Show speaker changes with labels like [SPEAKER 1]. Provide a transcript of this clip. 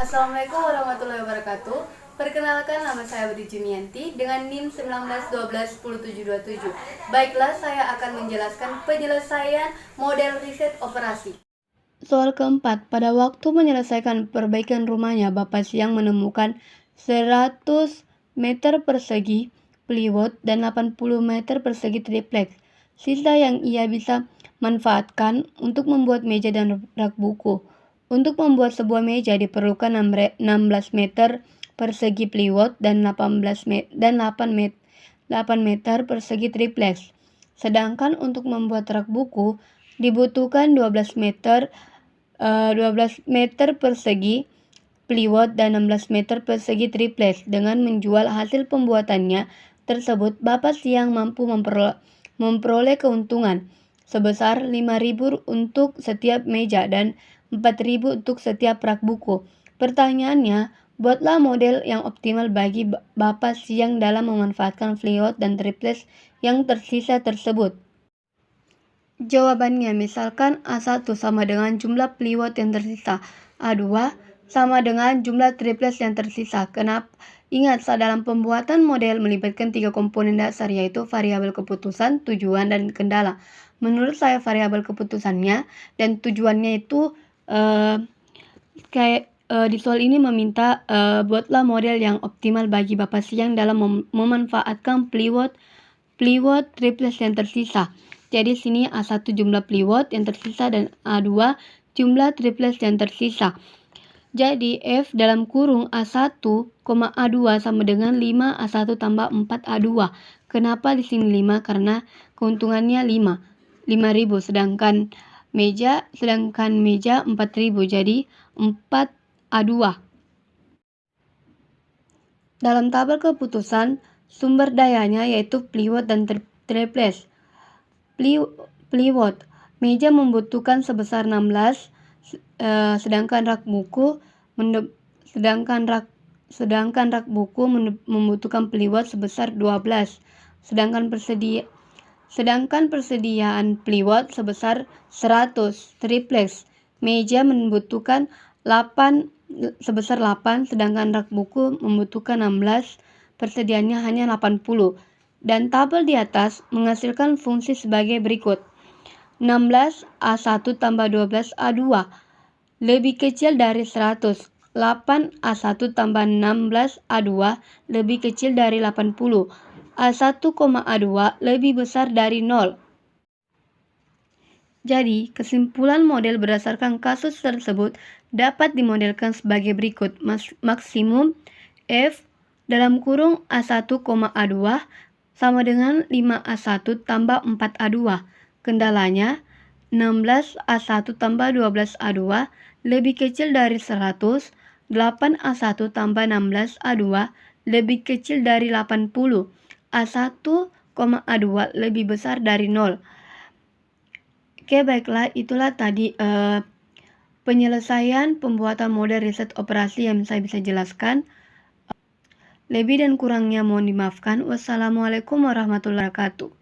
[SPEAKER 1] Assalamualaikum warahmatullahi wabarakatuh. Perkenalkan, nama saya Budi Junianti dengan NIM 1912-10727. Baiklah, saya akan menjelaskan penyelesaian model riset operasi. Soal keempat, pada waktu menyelesaikan perbaikan rumahnya, Bapak Siang menemukan 100 meter persegi plywood dan 80 meter persegi tripleks. Sisa yang ia bisa manfaatkan untuk membuat meja dan rak buku. Untuk membuat sebuah meja diperlukan 16 meter persegi plywood dan 8 meter persegi tripleks. Sedangkan untuk membuat rak buku dibutuhkan 12 meter persegi plywood dan 16 meter persegi tripleks. Dengan menjual hasil pembuatannya tersebut, Bapak Siang mampu memperoleh keuntungan sebesar 5.000 untuk setiap meja dan 4.000 untuk setiap rak buku. Pertanyaannya, buatlah model yang optimal bagi Bapak Siang dalam memanfaatkan plywood dan tripleks yang tersisa tersebut. Jawabannya, misalkan A1 sama dengan jumlah plywood yang tersisa, A2 sama dengan jumlah tripleks yang tersisa. Kenapa? Ingat, dalam pembuatan model melibatkan 3 komponen dasar, yaitu variabel keputusan, tujuan, dan kendala. Menurut saya variabel keputusannya dan tujuannya itu di soal ini meminta buatlah model yang optimal bagi Bapak Siang dalam memanfaatkan plywood tripleks yang tersisa. Jadi sini A1 jumlah plywood yang tersisa dan A2 jumlah tripleks yang tersisa. Jadi F dalam kurung A1, A2 sama dengan 5 A1 tambah 4 A2. Kenapa di sini 5? Karena keuntungannya 5.000, sedangkan meja 4.000, jadi 4 A2. Dalam tabel keputusan, sumber dayanya yaitu plywood dan tripleks. Plywood, meja membutuhkan sebesar 16, sedangkan rak buku membutuhkan plywood sebesar 12. Sedangkan persediaan plywood sebesar 100. Tripleks, meja membutuhkan sebesar 8, sedangkan rak buku membutuhkan 16, persediaannya hanya 80. Dan tabel di atas menghasilkan fungsi sebagai berikut. 16 A1 tambah 12 A2 lebih kecil dari 100. 8 A1 tambah 16 A2 lebih kecil dari 80. A1, A2 lebih besar dari 0. Jadi, kesimpulan model berdasarkan kasus tersebut dapat dimodelkan sebagai berikut. Maksimum F dalam kurung A1, A2 sama dengan 5A1 tambah 4A2. Kendalanya 16 A1 tambah 12 A2 lebih kecil dari 100. 8 A1 tambah 16 A2 lebih kecil dari 80. A1, A2 lebih besar dari 0. Oke, baiklah, itulah tadi penyelesaian pembuatan model riset operasi yang saya bisa jelaskan. Lebih dan kurangnya mohon dimaafkan. Wassalamualaikum warahmatullahi wabarakatuh.